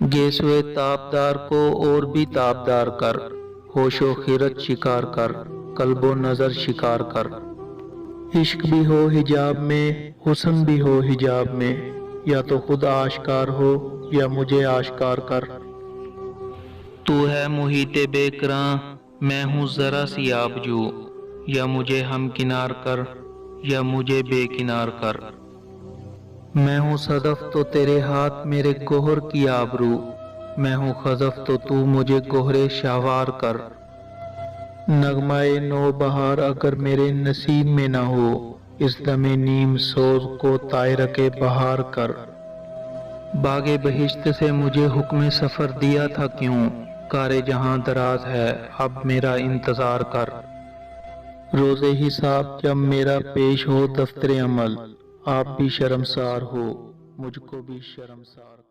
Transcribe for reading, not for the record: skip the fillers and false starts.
گیسوئے تاب دار کو اور بھی تاب دار کر، ہوش و خیرت شکار کر، قلب و نظر شکار کر۔ عشق بھی ہو حجاب میں، حسن بھی ہو حجاب میں، یا تو خود آشکار ہو یا مجھے آشکار کر۔ تو ہے محیط بے کراں، میں ہوں ذرا سی آبجو، یا مجھے ہم کنار کر یا مجھے بے کنار کر۔ میں ہوں صدف تو تیرے ہاتھ میرے گوہر کی آبرو، میں ہوں خزف تو مجھے گوہر شاہوار کر۔ نغمہ نو بہار اگر میرے نصیب میں نہ ہو، اس دم نیم سوز کو طائرہ کے بہار کر۔ باغ بہشت سے مجھے حکم سفر دیا تھا کیوں، کار جہاں دراز ہے اب میرا انتظار کر۔ روز حساب جب میرا پیش ہو دفتر عمل، آپ بھی شرمسار ہو مجھ کو بھی شرمسار کر۔